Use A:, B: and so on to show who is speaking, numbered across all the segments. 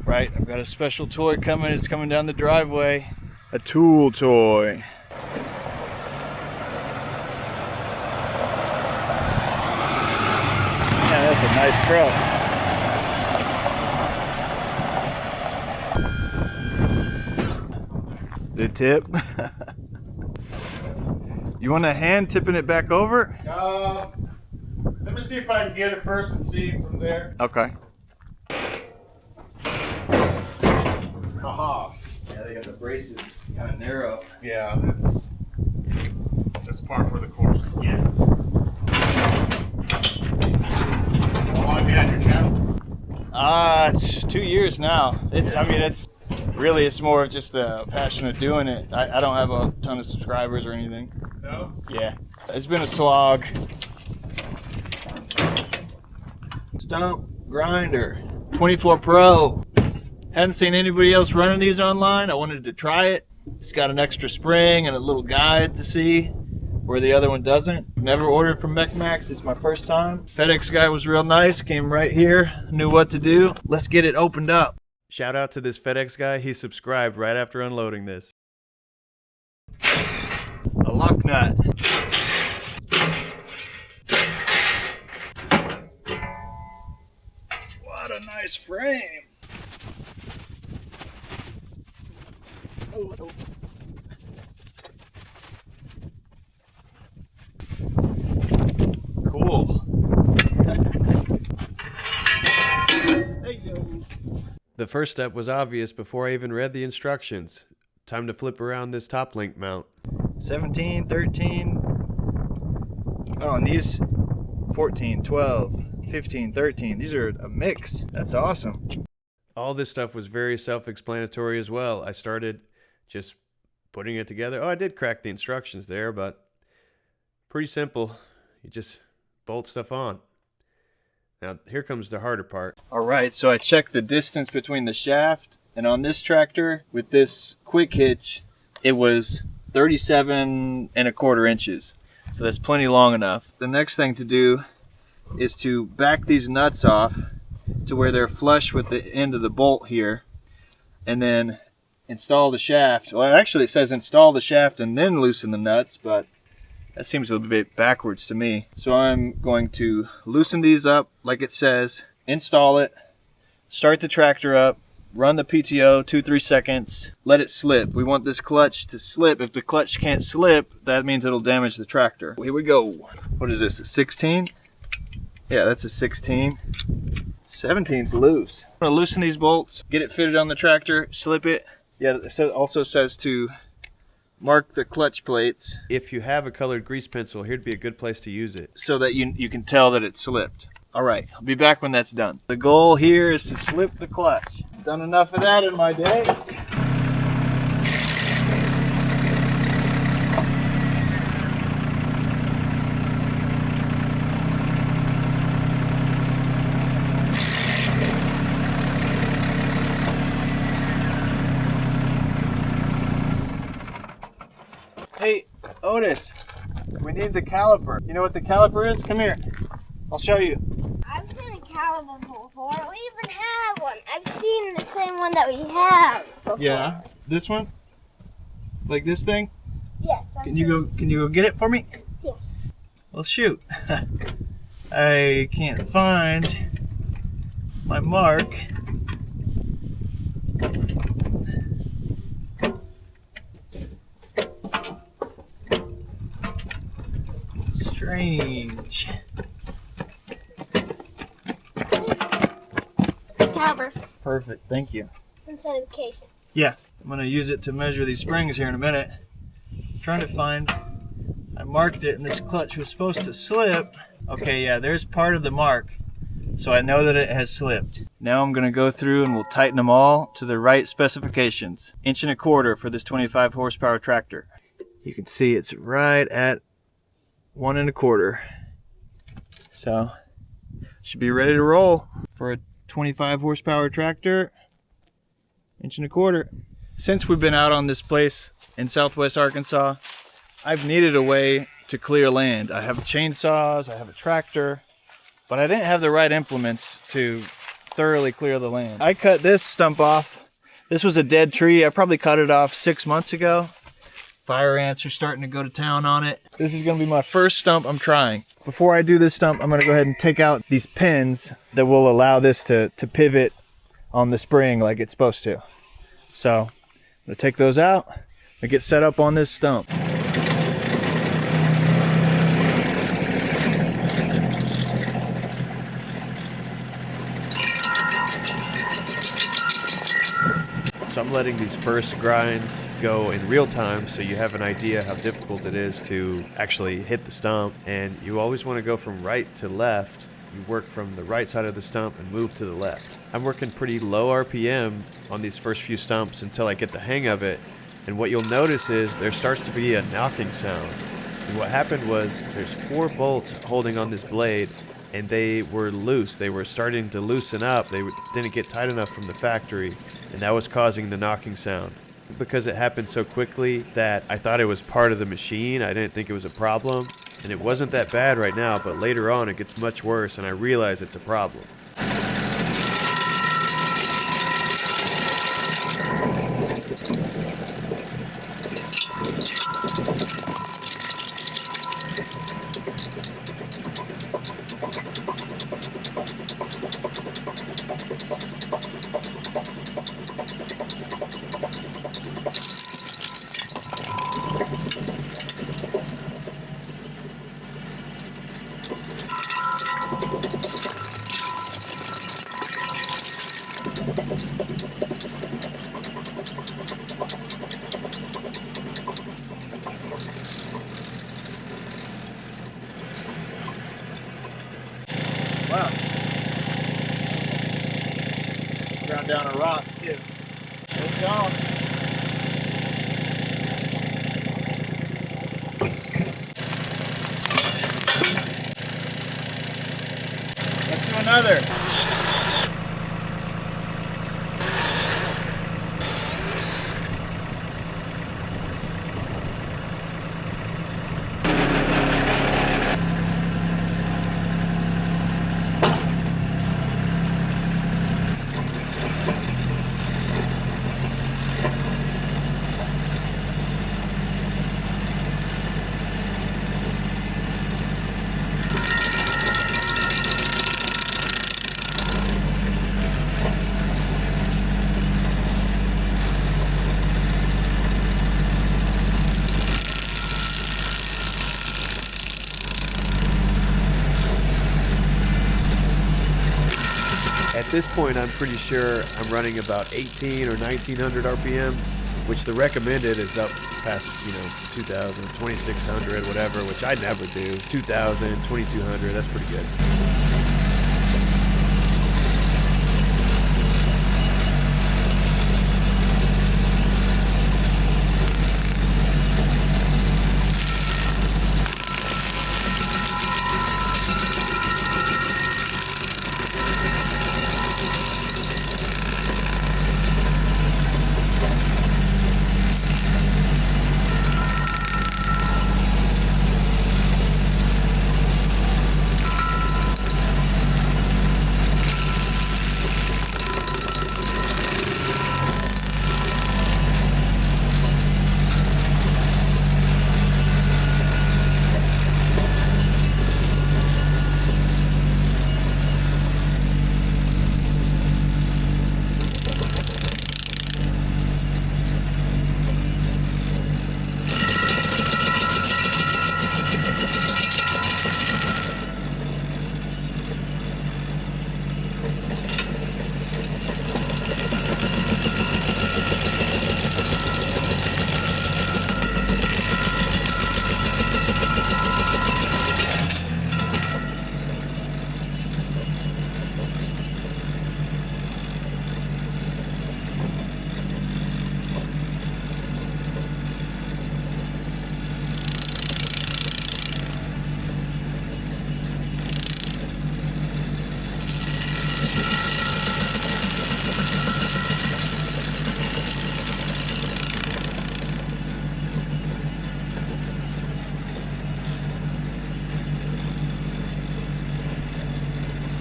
A: Right, I've got a special toy coming. It's coming down the driveway. A tool toy. Yeah, that's a nice truck. The tip. You want a hand tipping it back over?
B: Let me see if I can get it first and see from there.
A: Okay.
B: Aha.
A: Yeah, they got the braces kind of narrow.
B: Yeah, that's par for the course.
A: Yeah.
B: How long have you had your channel?
A: It's 2 years now. It's more of just a passion of doing it. I don't have a ton of subscribers or anything.
B: No?
A: Yeah. It's been a slog. Stump grinder. 24 Pro. Hadn't seen anybody else running these online. I wanted to try it. It's got an extra spring and a little guide to see where the other one doesn't. Never ordered from Mech Maxx. It's my first time. FedEx guy was real nice. Came right here. Knew what to do. Let's get it opened up.
C: Shout out to this FedEx guy. He subscribed right after unloading this.
A: A lock nut. What a nice frame. Oh. Cool. There you go.
C: The first step was obvious before I even read the instructions. Time to flip around this top link mount.
A: 17, 13. Oh, and these 14, 12, 15, 13. These are a mix. That's awesome.
C: All this stuff was very self-explanatory as well. I started just putting it together. Oh, I did crack the instructions there, but pretty simple. You just bolt stuff on. Now, here comes the harder part.
A: All right, so I checked the distance between the shaft, and on this tractor with this quick hitch, it was 37¼ inches. So that's plenty long enough. The next thing to do is to back these nuts off to where they're flush with the end of the bolt here, and then install the shaft. Well, actually it says install the shaft and then loosen the nuts, but that seems a bit backwards to me. So I'm going to loosen these up like it says, install it, start the tractor up, run the PTO 2-3 seconds, let it slip. We want this clutch to slip. If the clutch can't slip, that means it'll damage the tractor. Here we go. What is this, a 16? Yeah, that's a 16. 17's loose. I'm gonna loosen these bolts, get it fitted on the tractor, slip it. Yeah, it also says to mark the clutch plates.
C: If you have a colored grease pencil, here'd be a good place to use it.
A: So that you can tell that it slipped. All right, I'll be back when that's done. The goal here is to slip the clutch. Done enough of that in my day. Hey, Otis, we need the caliper. You know what the caliper is? Come here. I'll show you.
D: I've seen a caliper before. We even have one. I've seen the same one that we have before.
A: Yeah, this one? Like this thing?
D: Yes.
A: Can you go get it for me?
D: Yes.
A: Well, shoot. I can't find my mark. Strange.
D: Caliper.
A: Perfect, thank you.
D: It's inside of the case.
A: Yeah, I'm gonna use it to measure these springs here in a minute. Trying to find, I marked it and this clutch was supposed to slip. Okay, yeah, there's part of the mark. So I know that it has slipped. Now I'm gonna go through and we'll tighten them all to the right specifications. 1¼ inch for this 25 horsepower tractor. You can see it's right at 1¼ inch. So, should be ready to roll for a 25 horsepower tractor, 1¼ inch. Since we've been out on this place in Southwest Arkansas, I've needed a way to clear land. I have chainsaws, I have a tractor, but I didn't have the right implements to thoroughly clear the land. I cut this stump off. This was a dead tree. I probably cut it off 6 months ago. Fire ants are starting to go to town on it. This is gonna be my first stump I'm trying. Before I do this stump, I'm gonna go ahead and take out these pins that will allow this to pivot on the spring like it's supposed to. So I'm gonna take those out and get set up on this stump.
C: So I'm letting these first grinds go in real time so you have an idea how difficult it is to actually hit the stump. And you always want to go from right to left. You work from the right side of the stump and move to the left. I'm working pretty low RPM on these first few stumps until I get the hang of it. And what you'll notice is there starts to be a knocking sound. And what happened was there's 4 bolts holding on this blade, and they were loose. They were starting to loosen up. They didn't get tight enough from the factory, and that was causing the knocking sound. Because it happened so quickly that I thought it was part of the machine. I didn't think it was a problem, and it wasn't that bad right now, but later on it gets much worse, and I realize it's a problem.
A: Wow. Ground down a rock too. It's gone. Let's do another. At this point, I'm pretty sure I'm running about 18 or 1900 RPM, which the recommended is up past, 2000, 2600, whatever, which I never do. 2000, 2200, that's pretty good.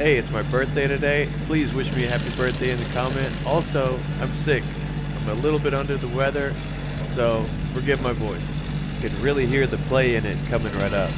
C: Hey, it's my birthday today. Please wish me a happy birthday in the comment. Also, I'm sick. I'm a little bit under the weather, so forgive my voice. You can really hear the play in it coming right up.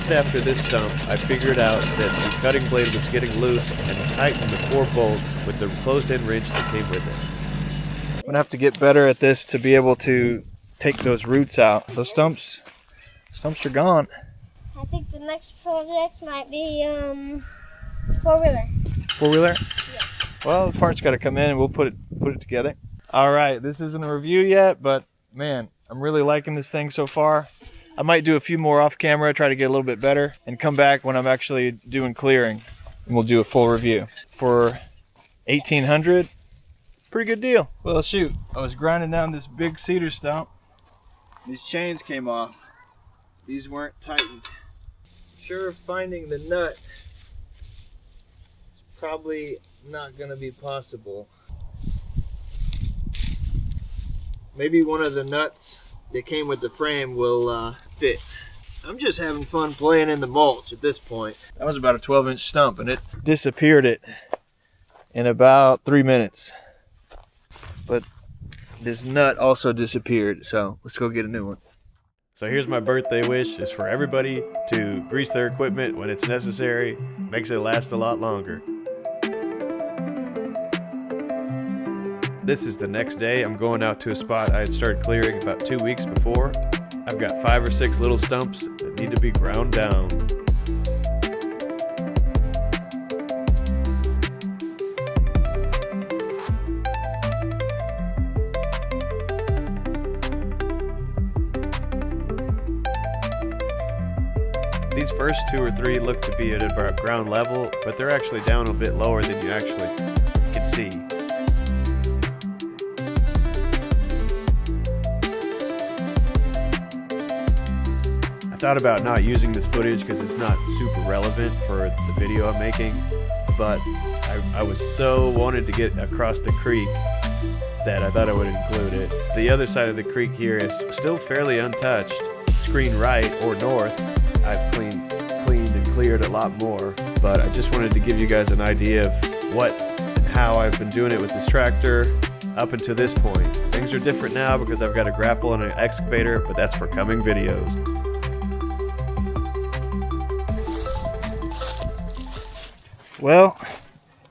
C: After this stump, I figured out that the cutting blade was getting loose and tightened the 4 bolts with the closed-end wrench that came with it.
A: I'm gonna have to get better at this to be able to take those roots out. Those stumps are gone.
D: I think the next project might be four-wheeler.
A: Four-wheeler?
D: Yeah.
A: Well, the parts got to come in and we'll put it together. All right, this isn't a review yet, but man, I'm really liking this thing so far. I might do a few more off camera, try to get a little bit better, and come back when I'm actually doing clearing, and we'll do a full review. For $1,800, pretty good deal. Well, shoot, I was grinding down this big cedar stump. These chains came off. These weren't tightened. Sure, finding the nut is probably not gonna be possible. Maybe one of the nuts that came with the frame will fit. I'm just having fun playing in the mulch at this point. That was about a 12-inch stump and it disappeared it in about 3 minutes. But this nut also disappeared, so let's go get a new one.
C: So here's my birthday wish, is for everybody to grease their equipment when it's necessary. Makes it last a lot longer. This is the next day. I'm going out to a spot I had started clearing about 2 weeks before. I've got 5 or 6 little stumps that need to be ground down. These first 2 or 3 look to be at about ground level, but they're actually down a bit lower than you actually can see. I thought about not using this footage because it's not super relevant for the video I'm making, but I was so wanted to get across the creek that I thought I would include it. The other side of the creek here is still fairly untouched. Screen right or north, I've cleaned and cleared a lot more, but I just wanted to give you guys an idea of what and how I've been doing it with this tractor up until this point. Things are different now because I've got a grapple and an excavator, but that's for coming videos.
A: Well,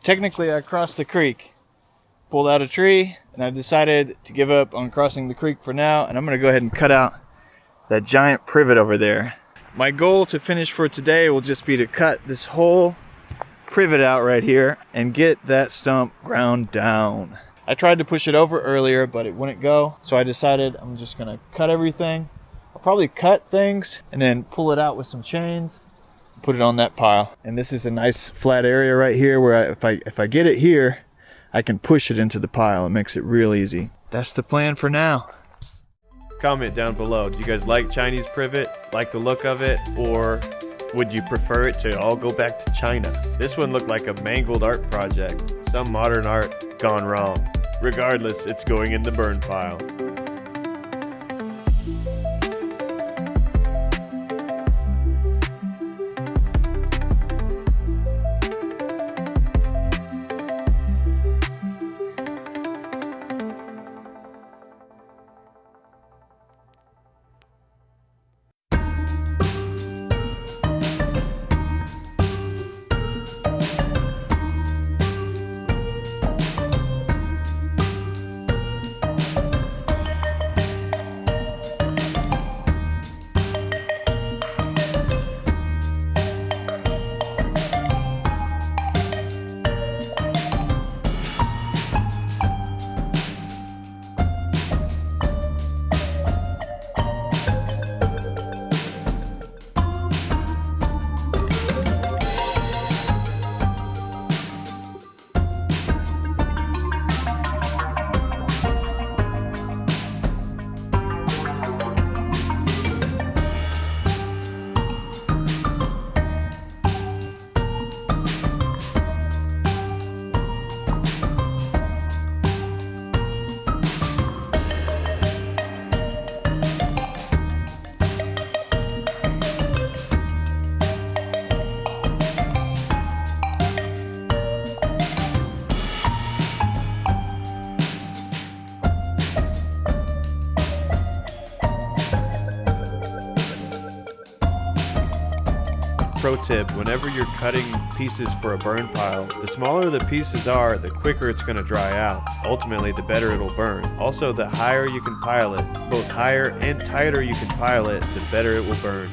A: technically I crossed the creek, pulled out a tree, and I decided to give up on crossing the creek for now, and I'm going to go ahead and cut out that giant privet over there. My goal to finish for today will just be to cut this whole privet out right here and get that stump ground down. I tried to push it over earlier, but it wouldn't go. So I decided I'm just gonna cut everything. I'll probably cut things and then pull it out with some chains, put it on that pile. And this is a nice flat area right here where if I get it here, I can push it into the pile. It makes it real easy. That's the plan for now.
C: Comment down below. Do you guys like Chinese privet? Like the look of it? Or would you prefer it to all go back to China? This one looked like a mangled art project. Some modern art gone wrong. Regardless, it's going in the burn pile. Pro tip, whenever you're cutting pieces for a burn pile, the smaller the pieces are, the quicker it's going to dry out. Ultimately, the better it'll burn. Also, the higher you can pile it, both higher and tighter you can pile it, the better it will burn.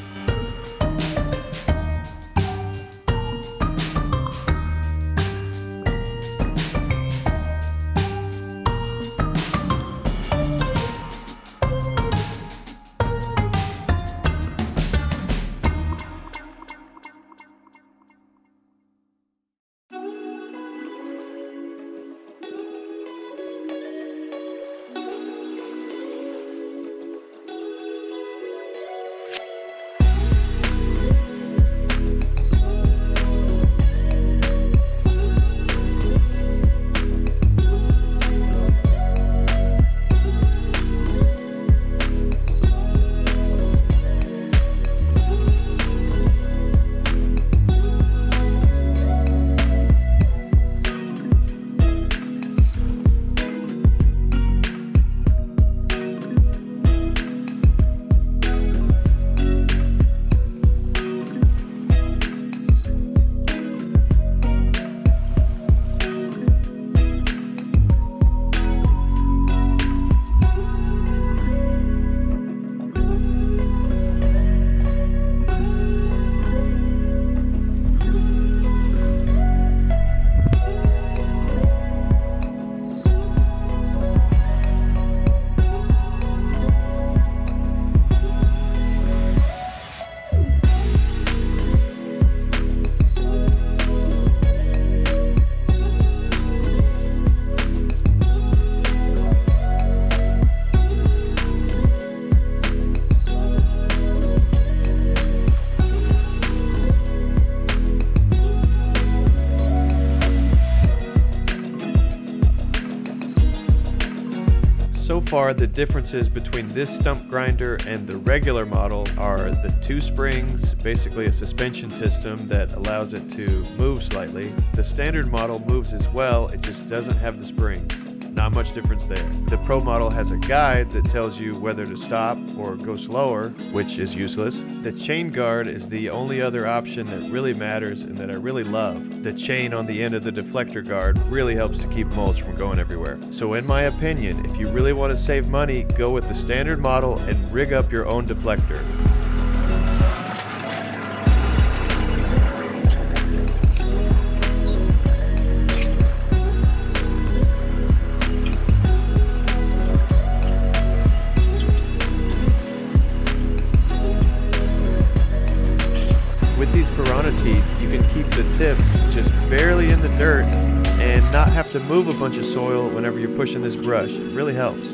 C: So far, the differences between this stump grinder and the regular model are the 2 springs, basically a suspension system that allows it to move slightly. The standard model moves as well, it just doesn't have the springs. not much difference there. The Pro model has a guide that tells you whether to stop or go slower, which is useless. The chain guard is the only other option that really matters and that I really love. The chain on the end of the deflector guard really helps to keep mulch from going everywhere. So in my opinion, if you really want to save money, go with the standard model and rig up your own deflector. With these Piranha Teeth, you can keep the tip just barely in the dirt and not have to move a bunch of soil whenever you're pushing this brush. It really helps.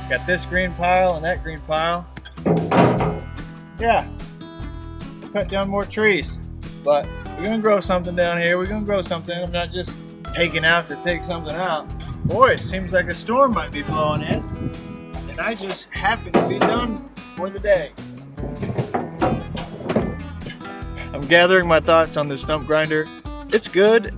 A: Got this green pile and that green pile. Yeah, cut down more trees, but we're gonna grow something down here. We're gonna grow something. I'm not just taking out to take something out. Boy, it seems like a storm might be blowing in, and I just happen to be done for the day. I'm gathering my thoughts on this stump grinder. It's good.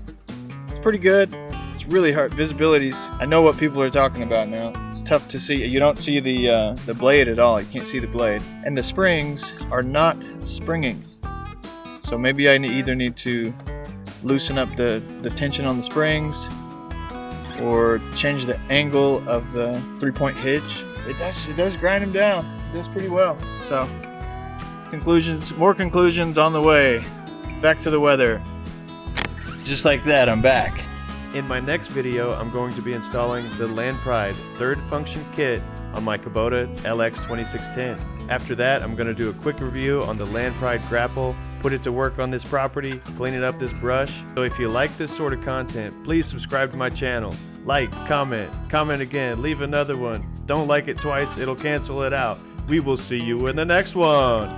A: It's pretty good. It's really hard. Visibilities. I know what people are talking about now. It's tough to see. You don't see the blade at all. You can't see the blade. And the springs are not springing. So maybe I either need to loosen up the tension on the springs or change the angle of the 3-point hitch. It does grind them down. It does pretty well. So more conclusions on the way. Back to the weather. Just like that, I'm back.
C: In my next video, I'm going to be installing the Land Pride third function kit on my Kubota LX 2610. After that, I'm going to do a quick review on the Land Pride grapple, put it to work on this property, cleaning up this brush. So if you like this sort of content, please subscribe to my channel. Like, comment again, leave another one. Don't like it twice, it'll cancel it out. We will see you in the next one.